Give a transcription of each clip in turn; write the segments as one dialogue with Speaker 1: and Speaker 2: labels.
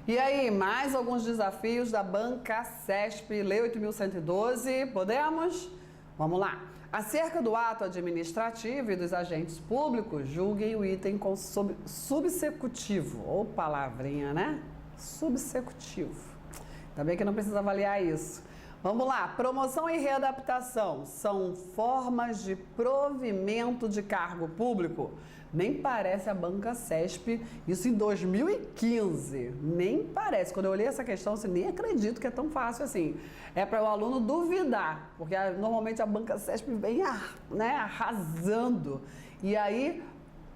Speaker 1: E aí, mais alguns desafios da banca CESP, Lei 8.112, podemos? Vamos lá. Acerca do ato administrativo e dos agentes públicos, julguem o item com subsecutivo, ou palavrinha, né? Subsecutivo. Também que não precisa avaliar isso. Vamos lá, promoção e readaptação são formas de provimento de cargo público? Nem parece a banca CESP, isso em 2015, nem parece. Quando eu olhei essa questão, assim, nem acredito que é tão fácil assim. É para o aluno duvidar, porque normalmente a banca CESP vem arrasando. E aí,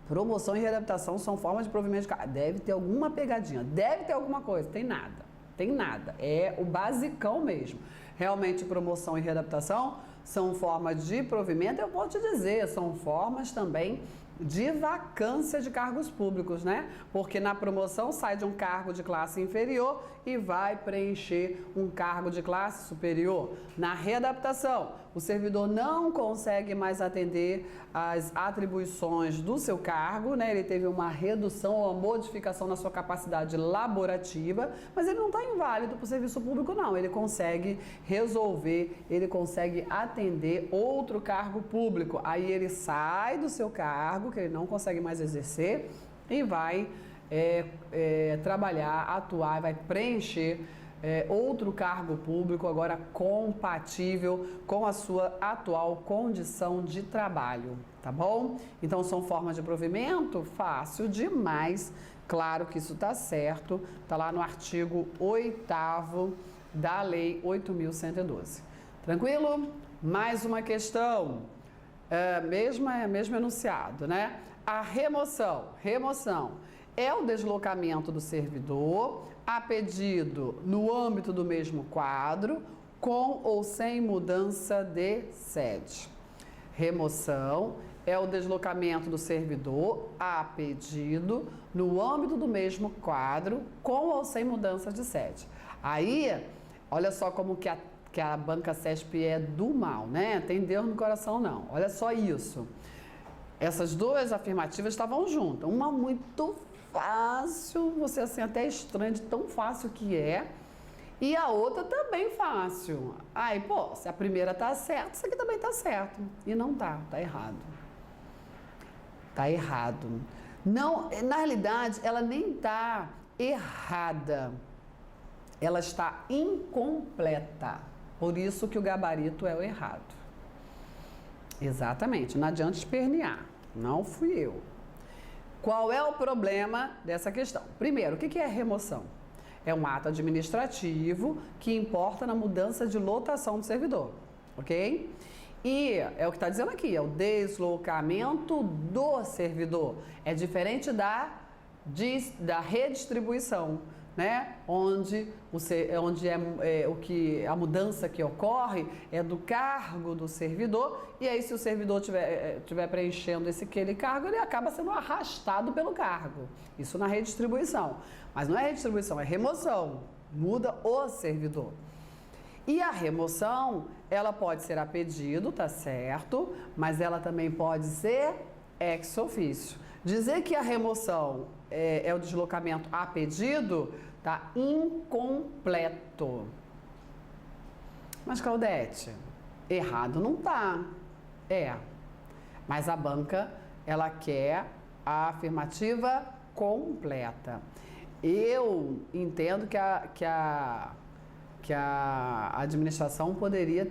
Speaker 1: promoção e readaptação são formas de provimento de cargo. Deve ter alguma pegadinha, deve ter alguma coisa, tem nada. Tem nada, é o basicão mesmo. Realmente, promoção e readaptação são formas de provimento, eu vou te dizer, são formas também de vacância de cargos públicos, né? Porque na promoção sai de um cargo de classe inferior e vai preencher um cargo de classe superior. Na readaptação, o servidor não consegue mais atender às atribuições do seu cargo, né? Ele teve uma redução ou uma modificação na sua capacidade laborativa, mas ele não está inválido para o serviço público, não. Ele consegue resolver, ele consegue atender outro cargo público. Aí ele sai do seu cargo, que ele não consegue mais exercer, e vai trabalhar, atuar, vai preencher outro cargo público agora compatível com a sua atual condição de trabalho, tá bom? Então são formas de provimento? Fácil demais, claro que isso tá certo, tá lá no artigo 8º da Lei 8.112. Tranquilo? Mais uma questão. Mesmo enunciado, né? A remoção é o deslocamento do servidor a pedido no âmbito do mesmo quadro, com ou sem mudança de sede. Remoção é o deslocamento do servidor a pedido no âmbito do mesmo quadro, com ou sem mudança de sede. Aí, olha só como que a banca CESP é do mal, né? Tem Deus no coração, não. Olha só isso. Essas duas afirmativas estavam juntas. Uma muito fácil, você assim até estranha de tão fácil que é. E a outra também fácil. Aí, pô, se a primeira tá certa, isso aqui também tá certo. E não tá errado. Tá errado. Não, na realidade, ela nem tá errada. Ela está incompleta. Por isso que o gabarito é o errado. Exatamente, não adianta espernear. Não fui eu. Qual é o problema dessa questão? Primeiro, o que é remoção? É um ato administrativo que importa na mudança de lotação do servidor, ok? E é o que está dizendo aqui, é o deslocamento do servidor. É diferente da redistribuição, né? Onde a mudança que ocorre é do cargo do servidor, e aí se o servidor tiver preenchendo aquele cargo, ele acaba sendo arrastado pelo cargo. Isso na redistribuição. Mas não é redistribuição, é remoção. Muda o servidor. E a remoção, ela pode ser a pedido, tá certo? Mas ela também pode ser ex officio. Dizer que a remoção é o deslocamento a pedido, tá incompleto. Mas, Claudete, errado não tá. Mas a banca, ela quer a afirmativa completa. Eu entendo que a administração poderia,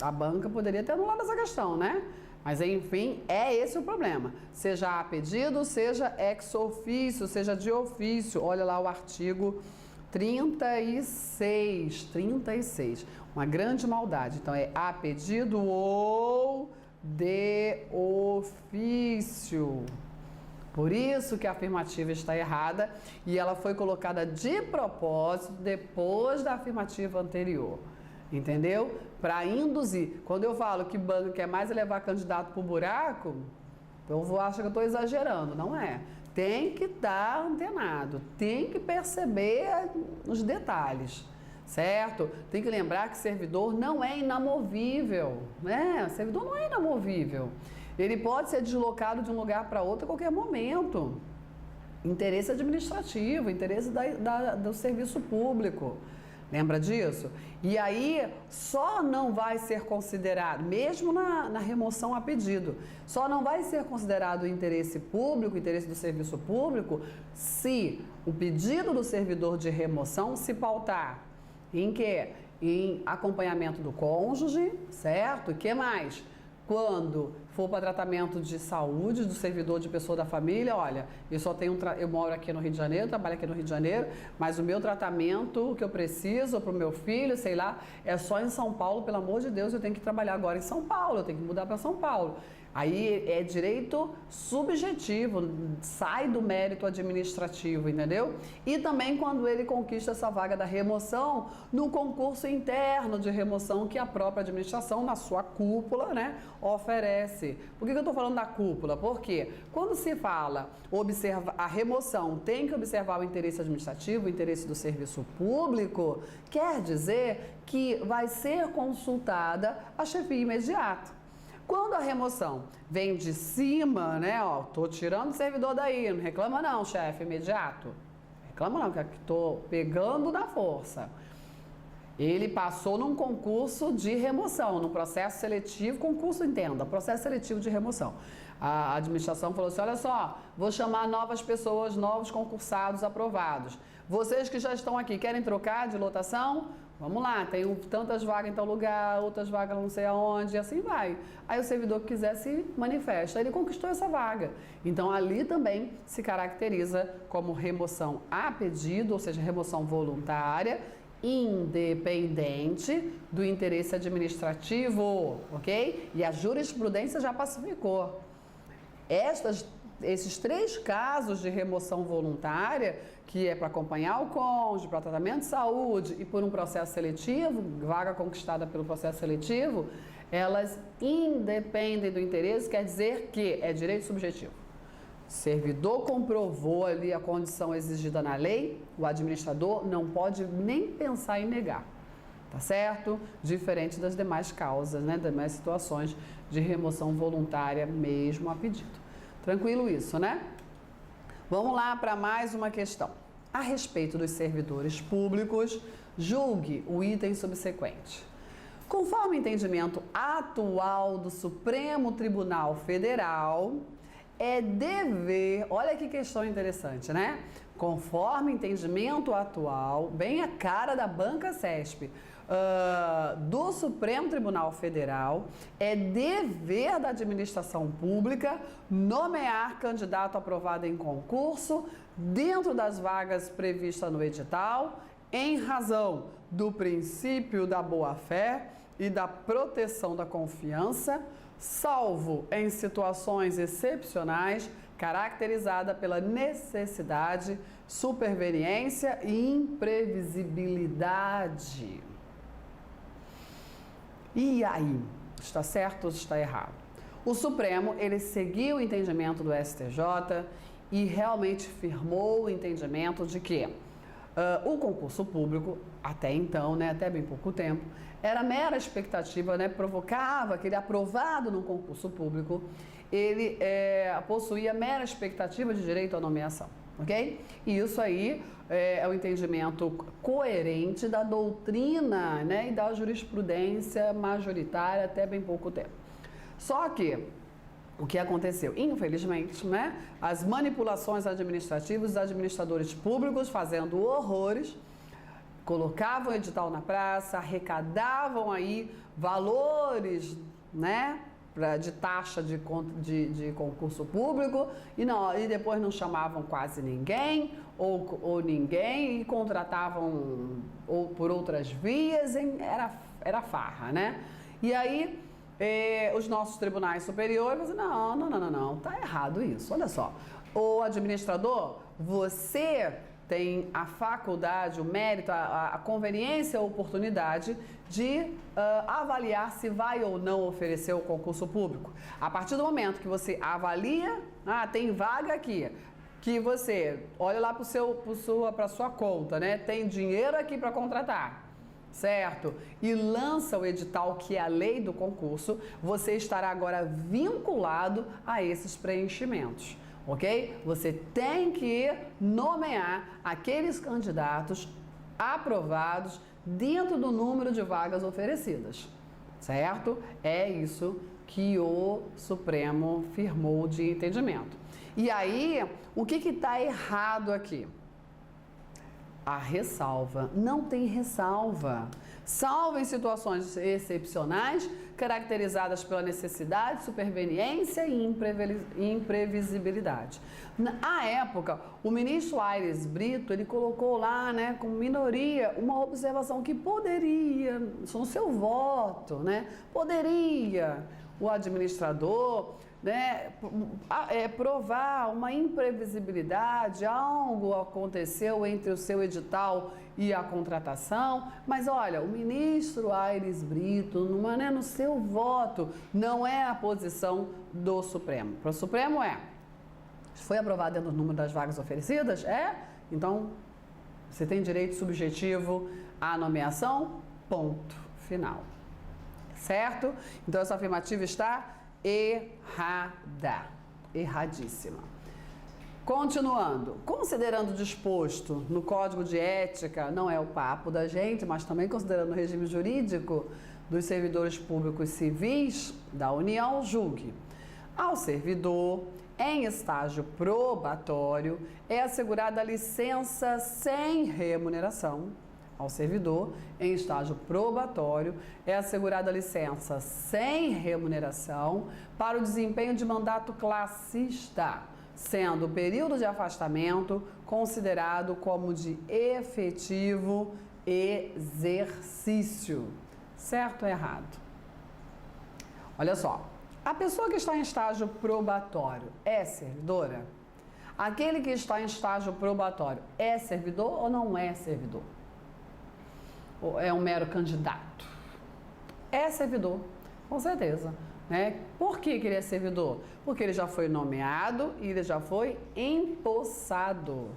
Speaker 1: a banca poderia ter anulado essa questão, né? Mas, enfim, é esse o problema. Seja a pedido, seja ex officio, seja de ofício. Olha lá o artigo 36. Uma grande maldade. Então, é a pedido ou de ofício. Por isso que a afirmativa está errada e ela foi colocada de propósito depois da afirmativa anterior. Entendeu? Para induzir. Quando eu falo que banco quer mais levar candidato pro buraco, eu acho que eu estou exagerando. Não é. Tem que estar antenado, tem que perceber os detalhes, certo? Tem que lembrar que servidor não é inamovível, né? Servidor não é inamovível. Ele pode ser deslocado de um lugar para outro a qualquer momento. Interesse administrativo, interesse do serviço público. Lembra disso? E aí, só não vai ser considerado, mesmo na remoção a pedido, só não vai ser considerado o interesse público, o interesse do serviço público, se o pedido do servidor de remoção se pautar em quê? Em acompanhamento do cônjuge, certo? E que mais? Quando for para tratamento de saúde do servidor de pessoa da família, olha, eu moro aqui no Rio de Janeiro, trabalho aqui no Rio de Janeiro, mas o meu tratamento que eu preciso para o meu filho, sei lá, é só em São Paulo, pelo amor de Deus, eu tenho que trabalhar agora em São Paulo, eu tenho que mudar para São Paulo. Aí é direito subjetivo, sai do mérito administrativo, entendeu? E também quando ele conquista essa vaga da remoção no concurso interno de remoção que a própria administração, na sua cúpula, né, oferece. Por que eu estou falando da cúpula? Porque quando se fala a remoção tem que observar o interesse administrativo, o interesse do serviço público, quer dizer que vai ser consultada a chefia imediata. Quando a remoção vem de cima, né, ó, tô tirando o servidor daí, não reclama não, chefe, imediato. Reclama não, que tô pegando na força. Ele passou num concurso de remoção, num processo seletivo, concurso, entenda, processo seletivo de remoção. A administração falou assim, olha só, vou chamar novas pessoas, novos concursados aprovados. Vocês que já estão aqui, querem trocar de lotação? Vamos lá, tem tantas vagas em tal lugar, outras vagas não sei aonde, e assim vai. Aí o servidor que quiser se manifesta, ele conquistou essa vaga. Então ali também se caracteriza como remoção a pedido, ou seja, remoção voluntária, independente do interesse administrativo, ok? E a jurisprudência já pacificou. Esses 3 casos de remoção voluntária, que é para acompanhar o cônjuge, para tratamento de saúde e por um processo seletivo, vaga conquistada pelo processo seletivo, elas independem do interesse, quer dizer que é direito subjetivo. O servidor comprovou ali a condição exigida na lei, o administrador não pode nem pensar em negar, tá certo? Diferente das demais causas, né, das demais situações de remoção voluntária mesmo a pedido. Tranquilo isso, né? Vamos lá para mais uma questão. A respeito dos servidores públicos, julgue o item subsequente. Conforme o entendimento atual do Supremo Tribunal Federal, é dever... Olha que questão interessante, né? Conforme o entendimento atual, bem a cara da banca CESP, do Supremo Tribunal Federal, é dever da administração pública nomear candidato aprovado em concurso dentro das vagas previstas no edital, em razão do princípio da boa-fé e da proteção da confiança, salvo em situações excepcionais caracterizada pela necessidade, superveniência e imprevisibilidade. E aí, está certo ou está errado? O Supremo, ele seguiu o entendimento do STJ e realmente firmou o entendimento de que o concurso público, até então, né, até bem pouco tempo, era mera expectativa, né, provocava aquele aprovado no concurso público, ele possuía mera expectativa de direito à nomeação, ok? E isso aí é o entendimento coerente da doutrina, né, e da jurisprudência majoritária até bem pouco tempo. Só que o que aconteceu? Infelizmente, né, as manipulações administrativas, os administradores públicos fazendo horrores, colocavam o edital na praça, arrecadavam aí valores, né, de taxa de concurso público e depois não chamavam quase ninguém ou ninguém e contratavam ou por outras vias, era farra, né? E aí os nossos tribunais superiores dizem, não, tá errado isso, olha só. O administrador, você tem a faculdade, o mérito, a conveniência, a oportunidade de avaliar se vai ou não oferecer o concurso público. A partir do momento que você avalia, tem vaga aqui, que você olha lá para a sua conta, né? Tem dinheiro aqui para contratar, certo? E lança o edital, que é a lei do concurso, você estará agora vinculado a esses preenchimentos. ok? Você tem que nomear aqueles candidatos aprovados dentro do número de vagas oferecidas, certo? É isso que o Supremo firmou de entendimento. E aí, o que está errado aqui? A ressalva. Não tem ressalva. Salvo em situações excepcionais, caracterizadas pela necessidade, superveniência e imprevisibilidade. Na época, o ministro Aires Brito, ele colocou lá, né, com minoria, uma observação que poderia, no seu voto, né, poderia o administrador, né, provar uma imprevisibilidade, algo aconteceu entre o seu edital e a contratação, mas olha, o ministro Aires Brito, no seu voto, não é a posição do Supremo. Para o Supremo foi aprovado dentro do número das vagas oferecidas? Então, você tem direito subjetivo à nomeação, ponto final. Certo? Então, essa afirmativa está errada, erradíssima. Continuando, considerando o disposto no Código de Ética, não é o papo da gente, mas também considerando o regime jurídico dos servidores públicos civis da União, julgue. Ao servidor, em estágio probatório, é assegurada a licença sem remuneração. Ao servidor, em estágio probatório, é assegurada a licença sem remuneração para o desempenho de mandato classista, sendo o período de afastamento considerado como de efetivo exercício. Certo ou errado? Olha só, a pessoa que está em estágio probatório é servidora? Aquele que está em estágio probatório é servidor ou não é servidor? Ou é um mero candidato? É servidor, com certeza. Né? Por que ele é servidor? Porque ele já foi nomeado e ele já foi empossado,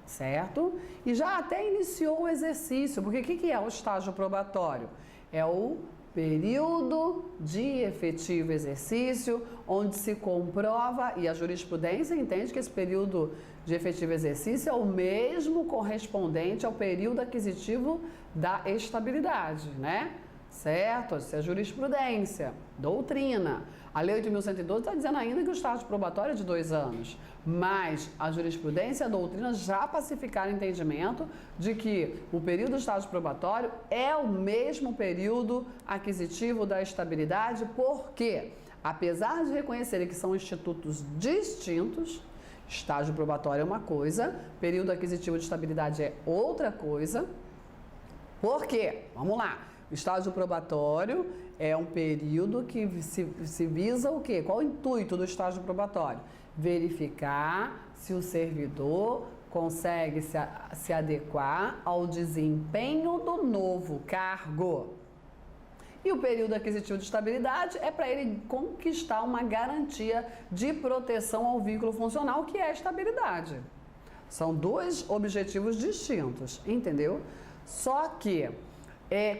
Speaker 1: certo? E já até iniciou o exercício, porque o que é o estágio probatório? É o período de efetivo exercício, onde se comprova, e a jurisprudência entende que esse período de efetivo exercício é o mesmo correspondente ao período aquisitivo da estabilidade, né? Certo? Isso é jurisprudência, doutrina. A Lei 8.112 está dizendo ainda que o estágio probatório é de 2 anos, mas a jurisprudência e a doutrina já pacificaram o entendimento de que o período do estágio probatório é o mesmo período aquisitivo da estabilidade, porque, apesar de reconhecerem que são institutos distintos, estágio probatório é uma coisa, período aquisitivo de estabilidade é outra coisa. Por quê? Vamos lá. O estágio probatório é um período que se visa o quê? Qual o intuito do estágio probatório? Verificar se o servidor consegue se adequar ao desempenho do novo cargo. E o período aquisitivo de estabilidade é para ele conquistar uma garantia de proteção ao vínculo funcional, que é a estabilidade. São 2 objetivos distintos, entendeu? Só que,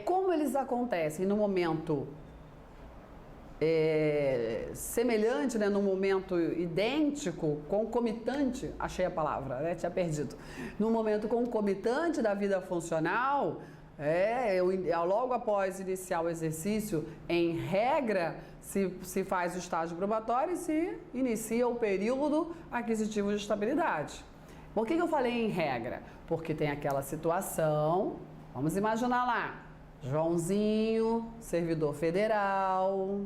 Speaker 1: como eles acontecem no momento semelhante, né, no momento idêntico, concomitante, achei a palavra, né, tinha perdido, no momento concomitante da vida funcional, logo após iniciar o exercício, em regra, se faz o estágio probatório e se inicia o período aquisitivo de estabilidade. Por que eu falei em regra? Porque tem aquela situação, vamos imaginar lá, Joãozinho, servidor federal,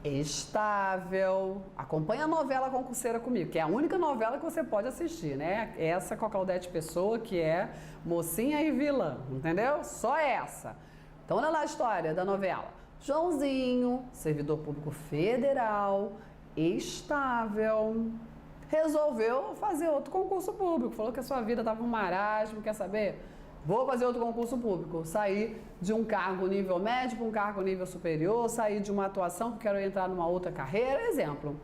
Speaker 1: estável. Acompanha a novela Concurseira comigo, que é a única novela que você pode assistir, né? Essa com a Claudete Pessoa, que é mocinha e vilã, entendeu? Só essa. Então, olha lá a história da novela. Joãozinho, servidor público federal, estável, resolveu fazer outro concurso público. Falou que a sua vida estava um marasmo, quer saber? Vou fazer outro concurso público, sair de um cargo nível médio para um cargo nível superior, sair de uma atuação que quero entrar numa outra carreira, exemplo.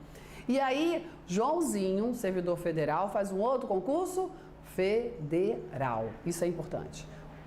Speaker 1: E aí, Joãozinho, servidor federal, faz um outro concurso federal. Isso é importante.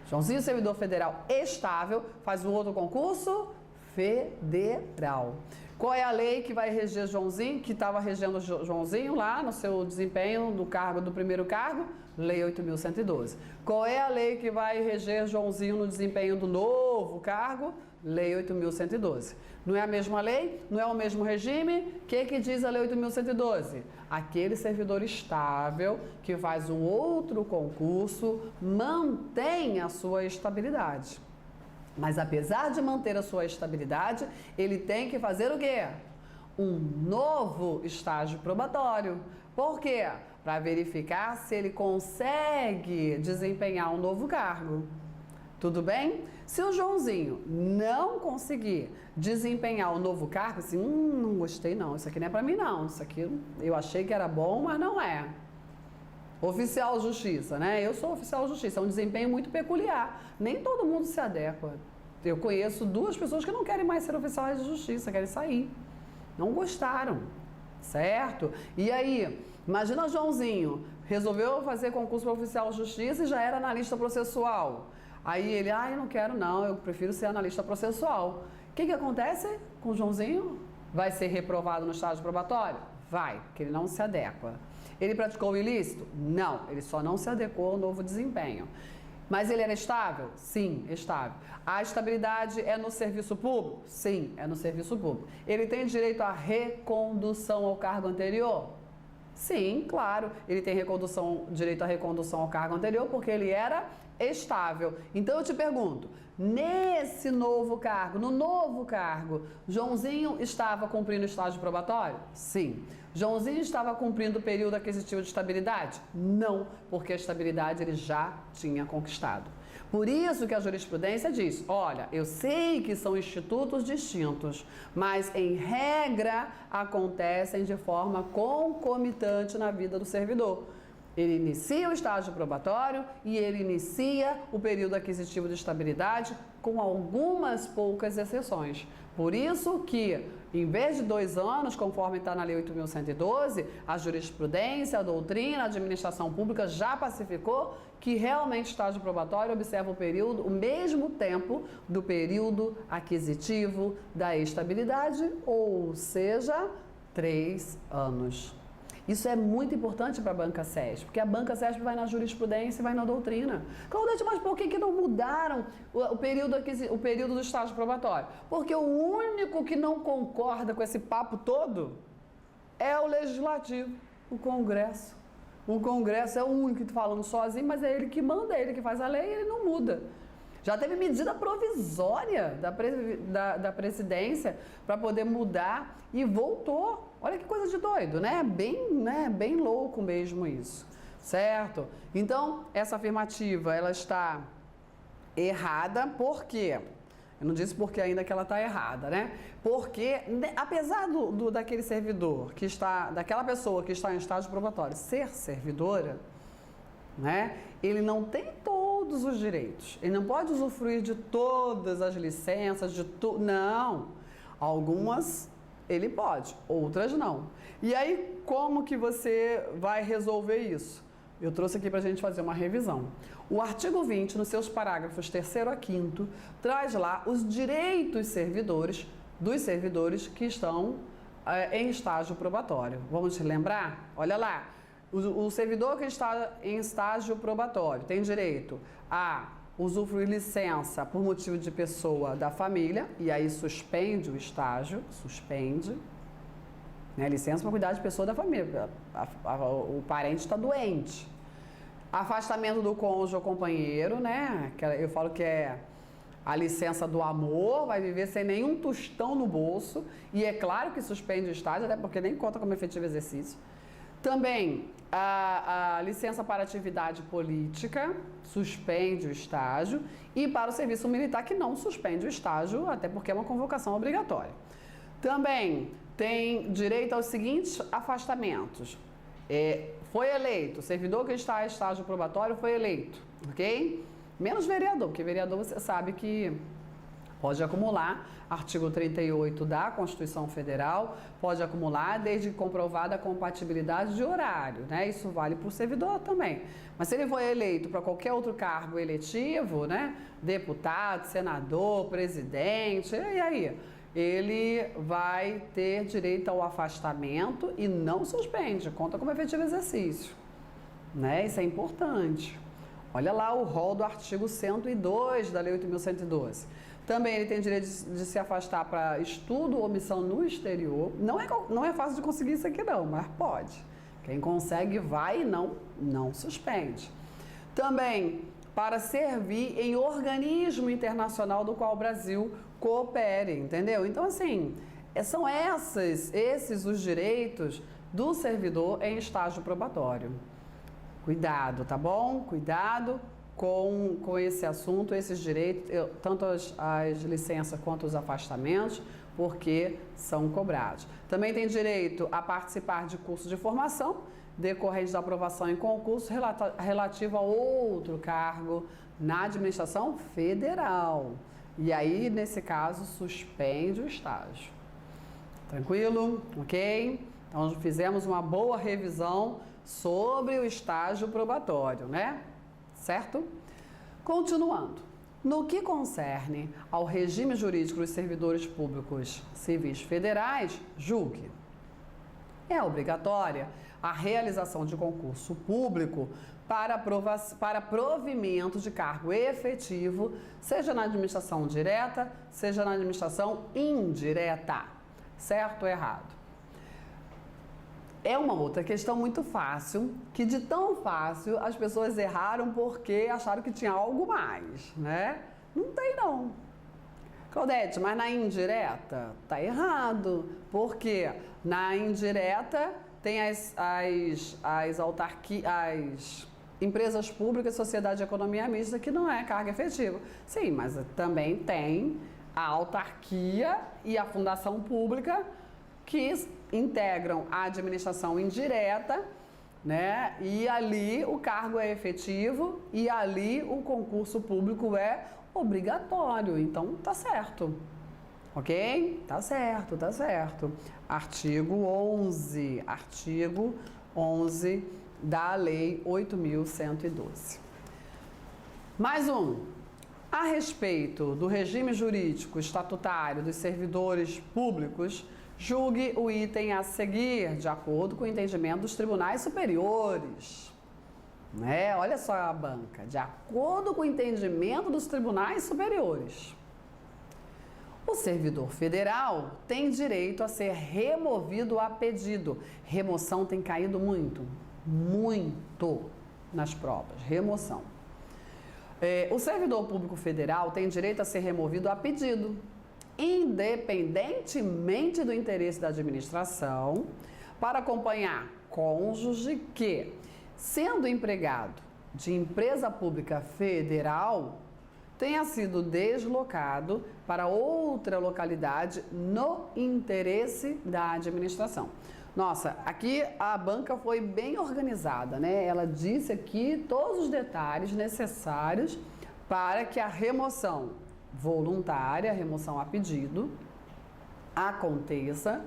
Speaker 1: Joãozinho, servidor federal estável, faz um outro concurso federal. Qual é a lei que vai reger Joãozinho, que estava regendo Joãozinho lá no seu desempenho do cargo, do primeiro cargo? Lei 8.112. Qual é a lei que vai reger Joãozinho no desempenho do novo cargo? Lei 8.112. Não é a mesma lei? Não é o mesmo regime? O que diz a Lei 8.112? Aquele servidor estável que faz um outro concurso mantém a sua estabilidade. Mas apesar de manter a sua estabilidade, ele tem que fazer o quê? Um novo estágio probatório. Por quê? Para verificar se ele consegue desempenhar um novo cargo. Tudo bem? Se o Joãozinho não conseguir desempenhar um novo cargo, assim, não gostei não, isso aqui não é para mim não, isso aqui eu achei que era bom, mas não é. Oficial de justiça, né? Eu sou oficial de justiça, é um desempenho muito peculiar. Nem todo mundo se adequa. Eu conheço 2 pessoas que não querem mais ser oficiais de justiça, querem sair. Não gostaram, certo? E aí, imagina o Joãozinho, resolveu fazer concurso para oficial de justiça e já era analista processual. Aí ele, eu não quero não, eu prefiro ser analista processual. O que acontece com o Joãozinho? Vai ser reprovado no estágio probatório? Vai, porque ele não se adequa. Ele praticou o ilícito? Não, ele só não se adequou ao novo desempenho. Mas ele era estável? Sim, estável. A estabilidade é no serviço público? Sim, é no serviço público. Ele tem direito à recondução ao cargo anterior? Sim, claro. Ele tem direito à recondução ao cargo anterior porque ele era estável. Então eu te pergunto, nesse novo cargo, no novo cargo, Joãozinho estava cumprindo o estágio probatório? Sim. Joãozinho estava cumprindo o período aquisitivo de estabilidade? Não, porque a estabilidade ele já tinha conquistado. Por isso que a jurisprudência diz, olha, eu sei que são institutos distintos, mas em regra acontecem de forma concomitante na vida do servidor. Ele inicia o estágio probatório e ele inicia o período aquisitivo de estabilidade com algumas poucas exceções. Por isso que, em vez de 2 anos, conforme está na Lei 8.112, a jurisprudência, a doutrina, a administração pública já pacificou que realmente o estágio probatório observa o mesmo tempo do período aquisitivo da estabilidade, ou seja, 3 anos. Isso é muito importante para a banca CESP, porque a banca CESP vai na jurisprudência e vai na doutrina. Claudete, mas por que não mudaram o período do estágio probatório? Porque o único que não concorda com esse papo todo é o Legislativo, o Congresso. O Congresso é o único que está falando sozinho, mas é ele que manda, é ele que faz a lei e ele não muda. Já teve medida provisória da presidência para poder mudar e voltou. Olha que coisa de doido, né? Bem louco mesmo isso, certo? Então, essa afirmativa, ela está errada, por quê? Eu não disse porque ainda que ela está errada, né? Porque, apesar daquele servidor daquela pessoa que está em estágio probatório ser servidora, né? Ele não tem todos os direitos. Ele não pode usufruir de todas as licenças, não. Algumas ele pode, outras não. E aí, como que você vai resolver isso? Eu trouxe aqui para a gente fazer uma revisão. O artigo 20, nos seus parágrafos 3º a 5º, traz lá os direitos dos servidores que estão em estágio probatório. Vamos lembrar? Olha lá. O servidor que está em estágio probatório tem direito a usufruir licença por motivo de pessoa da família, e aí suspende o estágio, né, licença para cuidar de pessoa da família, o parente está doente. Afastamento do cônjuge ou companheiro, né, eu falo que é a licença do amor, vai viver sem nenhum tostão no bolso, e é claro que suspende o estágio, até porque nem conta como efetivo exercício. Também a licença para atividade política suspende o estágio, e para o serviço militar que não suspende o estágio, até porque é uma convocação obrigatória. Também tem direito aos seguintes afastamentos. Foi eleito, servidor que está em estágio probatório foi eleito, ok? Menos vereador, porque vereador você sabe que pode acumular, artigo 38 da Constituição Federal, pode acumular desde comprovada a compatibilidade de horário, né? Isso vale para o servidor também. Mas se ele for eleito para qualquer outro cargo eletivo, né? Deputado, senador, presidente, e aí? ele vai ter direito ao afastamento e não suspende, conta como efetivo exercício, né? Isso é importante. Olha lá o rol do artigo 102 da Lei 8.112. Também ele tem direito de se afastar para estudo ou missão no exterior. Não é fácil de conseguir isso aqui não, mas pode. Quem consegue vai e não suspende. Também para servir em organismo internacional do qual o Brasil coopere, entendeu? Então, assim, são esses os direitos do servidor em estágio probatório. Cuidado, tá bom? Cuidado com esse assunto, esses direitos, tanto as licenças quanto os afastamentos, porque são cobrados. Também tem direito a participar de cursos de formação, decorrente da aprovação em concurso relativo a outro cargo na administração federal. E aí, nesse caso, suspende o estágio. Tranquilo? Ok? Então, fizemos uma boa revisão sobre o estágio probatório, né? Certo? Continuando. No que concerne ao regime jurídico dos servidores públicos civis federais, julgue. É obrigatória a realização de concurso público para provimento de cargo efetivo, seja na administração direta, seja na administração indireta. Certo ou errado? É uma outra questão muito fácil, que de tão fácil as pessoas erraram porque acharam que tinha algo mais, né? Não tem não. Claudete, mas na indireta tá errado, porque na indireta tem as empresas públicas, sociedade de economia mista, que não é cargo efetivo. Sim, mas também tem a autarquia e a fundação pública que integram a administração indireta, né? E ali o cargo é efetivo e ali o concurso público é obrigatório. Então tá certo. Ok? Tá certo, tá certo. Artigo 11 da Lei 8.112. Mais um. A respeito do regime jurídico estatutário dos servidores públicos, julgue o item a seguir, de acordo com o entendimento dos tribunais superiores. Né? Olha só a banca. De acordo com o entendimento dos tribunais superiores. O servidor federal tem direito a ser removido a pedido. Remoção tem caído muito nas provas. Remoção. O servidor público federal tem direito a ser removido a pedido, independentemente do interesse da administração, para acompanhar cônjuge que, sendo empregado de empresa pública federal, tenha sido deslocado para outra localidade no interesse da administração. Nossa, aqui a banca foi bem organizada, né? Ela disse aqui todos os detalhes necessários para que a remoção voluntária, a remoção a pedido, aconteça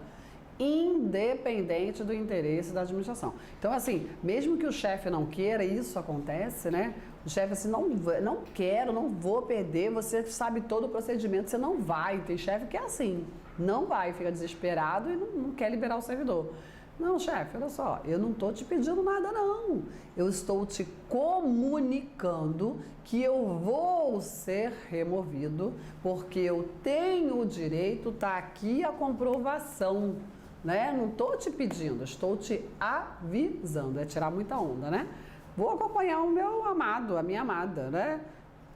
Speaker 1: independente do interesse da administração. Então, assim, mesmo que o chefe não queira, isso acontece, né? O chefe assim, não quero, não vou perder, você sabe todo o procedimento, você não vai. Tem chefe que é assim, não vai, fica desesperado e não quer liberar o servidor. Não, chefe, olha só, eu não estou te pedindo nada, não. Eu estou te comunicando que eu vou ser removido, porque eu tenho o direito, tá aqui a comprovação, né? Não estou te pedindo, estou te avisando. É tirar muita onda, né? Vou acompanhar o meu amado, a minha amada, né?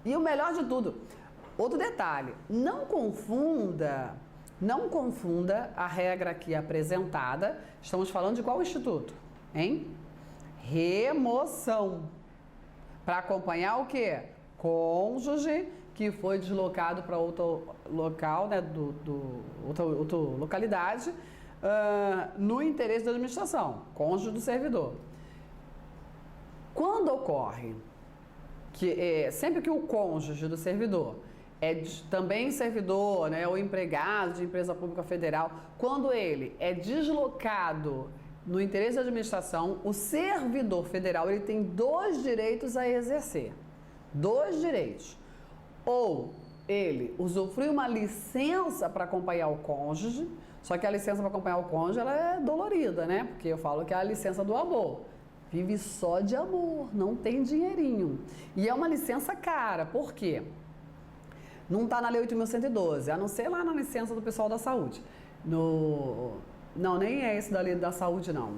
Speaker 1: E o melhor de tudo, outro detalhe, não confunda a regra aqui apresentada. Estamos falando de qual instituto? Hein? Remoção. Para acompanhar o quê? Cônjuge que foi deslocado para outro local, né, outra localidade, no interesse da administração. Cônjuge do servidor. Quando ocorre que sempre que o cônjuge do servidor também servidor, né, ou empregado de empresa pública federal, quando ele é deslocado no interesse da administração, o servidor federal ele tem dois direitos a exercer. Dois direitos. Ou ele usufrui uma licença para acompanhar o cônjuge, só que a licença para acompanhar o cônjuge ela é dolorida, né? Porque eu falo que é a licença do amor. Vive só de amor, não tem dinheirinho. E é uma licença cara, por quê? Não está na Lei 8.112, a não ser lá na licença do pessoal da saúde. Não, nem é esse da Lei da Saúde, não.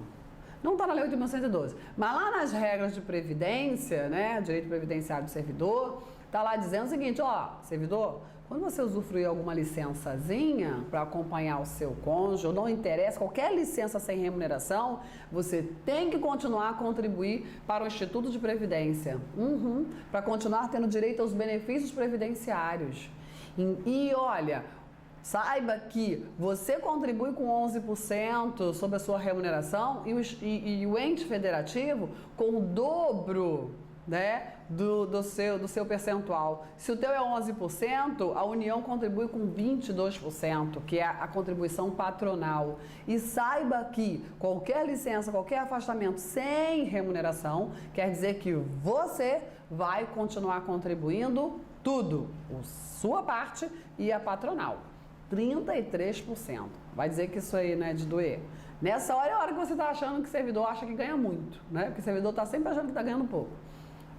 Speaker 1: Não está na Lei 8.112. Mas lá nas regras de previdência, né, direito previdenciário do servidor, está lá dizendo o seguinte, ó, servidor, quando você usufruir alguma licençazinha para acompanhar o seu cônjuge, ou não interessa, qualquer licença sem remuneração, você tem que continuar a contribuir para o Instituto de Previdência. Para continuar tendo direito aos benefícios previdenciários. E olha, saiba que você contribui com 11% sobre a sua remuneração e o ente federativo com o dobro, né, do seu percentual. Se o teu é 11%, a União contribui com 22%, que é a contribuição patronal. E saiba que qualquer licença, qualquer afastamento sem remuneração, quer dizer que você vai continuar contribuindo tudo, a sua parte e a patronal. 33%. Vai dizer que isso aí não é de doer. Nessa hora é a hora que você está achando que o servidor acha que ganha muito, né? Porque o servidor está sempre achando que está ganhando pouco.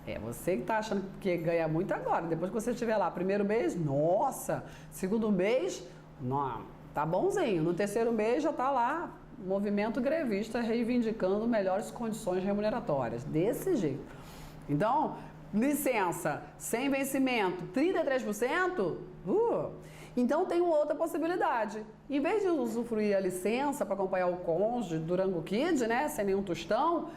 Speaker 1: É você que está achando que ganha muito agora. Depois que você estiver lá, primeiro mês, nossa. Segundo mês, não, tá bonzinho. No terceiro mês já está lá, movimento grevista reivindicando melhores condições remuneratórias. Desse jeito. Então, licença sem vencimento, 33%? Então tem uma outra possibilidade. Em vez de usufruir a licença para acompanhar o cônjuge, Durango Kid, né, sem nenhum tostão,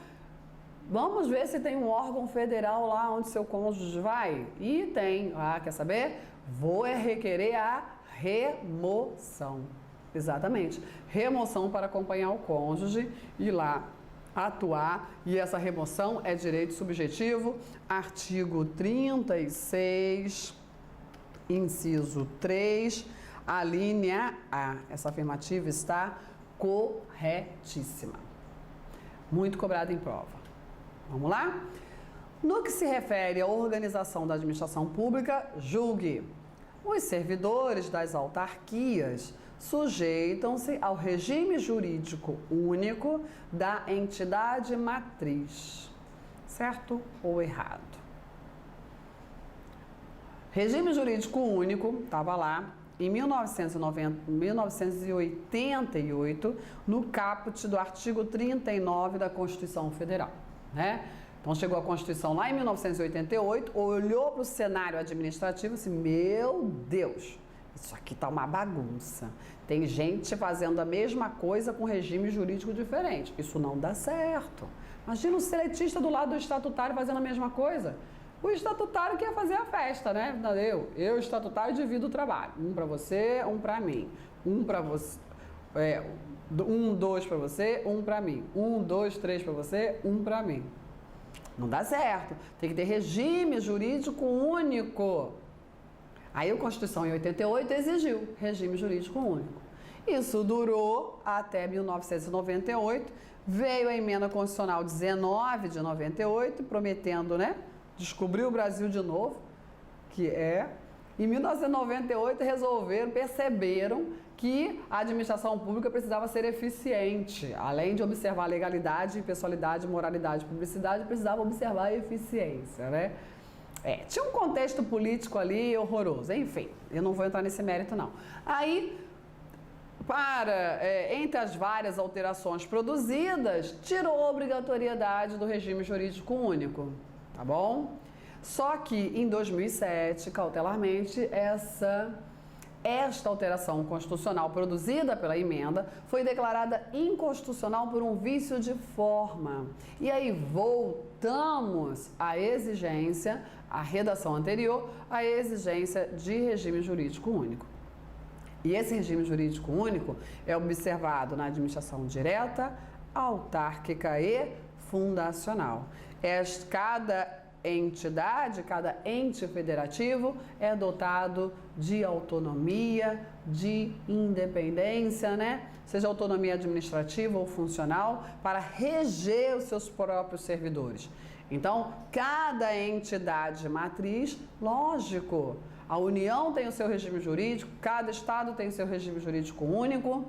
Speaker 1: vamos ver se tem um órgão federal lá onde seu cônjuge vai. E tem. Quer saber? Vou requerer a remoção. Exatamente. Remoção para acompanhar o cônjuge e lá atuar. E essa remoção é direito subjetivo, artigo 36, inciso 3, a linha A. Essa afirmativa está corretíssima. Muito cobrada em prova. Vamos lá? No que se refere à organização da administração pública, julgue. Os servidores das autarquias sujeitam-se ao regime jurídico único da entidade matriz. Certo ou errado? Regime jurídico único, estava lá, em 1988, no caput do artigo 39 da Constituição Federal, né? Então, chegou a Constituição lá em 1988, olhou para o cenário administrativo e disse, meu Deus, isso aqui tá uma bagunça. Tem gente fazendo a mesma coisa com regime jurídico diferente. Isso não dá certo. Imagina o seletista do lado do estatutário fazendo a mesma coisa. O estatutário que ia fazer a festa, né? Eu estatutário, divido o trabalho. Um para você, um para mim. Um para você, 2 para você, um para mim. 1, 2, 3 para você, um para mim. Não dá certo. Tem que ter regime jurídico único. Aí a Constituição em 88 exigiu regime jurídico único. Isso durou até 1998. Veio a emenda constitucional 19 de 98, prometendo, né? Descobrir o Brasil de novo, que é. Em 1998 perceberam que a administração pública precisava ser eficiente. Além de observar legalidade, pessoalidade, moralidade, publicidade, precisava observar a eficiência, né? Tinha um contexto político ali horroroso. Enfim, eu não vou entrar nesse mérito, não. Aí, entre as várias alterações produzidas, tirou a obrigatoriedade do regime jurídico único. Tá bom? Só que em 2007, cautelarmente, esta alteração constitucional produzida pela emenda foi declarada inconstitucional por um vício de forma. E aí voltamos à exigência, à redação anterior, à exigência de regime jurídico único. E esse regime jurídico único é observado na administração direta, autárquica e fundacional. Cada entidade, cada ente federativo é dotado de autonomia, de independência, né? Seja autonomia administrativa ou funcional, para reger os seus próprios servidores. Então, cada entidade matriz, lógico, A União tem o seu regime jurídico, cada estado tem o seu regime jurídico único.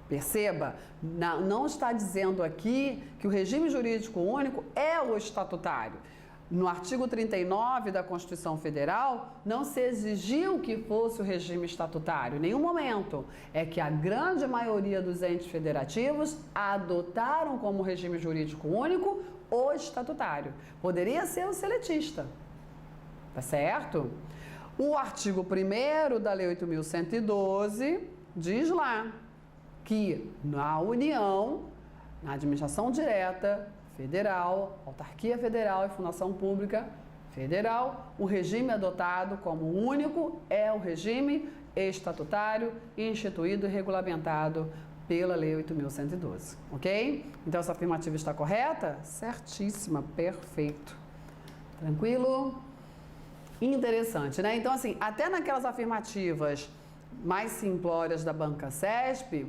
Speaker 1: Perceba, não está dizendo aqui que o regime jurídico único é o estatutário. No artigo 39 da Constituição Federal, não se exigiu que fosse o regime estatutário, em nenhum momento. É que a grande maioria dos entes federativos adotaram como regime jurídico único o estatutário. Poderia ser o seletista, tá certo? O artigo 1º da Lei 8.112 diz lá que na União, na administração direta federal, autarquia federal e fundação pública federal, o regime adotado como único é o regime estatutário instituído e regulamentado pela Lei 8.112, ok? Então, essa afirmativa está correta? Certíssima, perfeito. Tranquilo? Interessante, né? Então, assim, até naquelas afirmativas mais simplórias da banca CESP,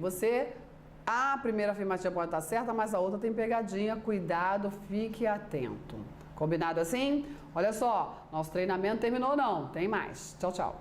Speaker 1: a primeira afirmativa pode estar certa, mas a outra tem pegadinha. Cuidado, fique atento. Combinado assim? Olha só, nosso treinamento terminou não, tem mais. Tchau, tchau.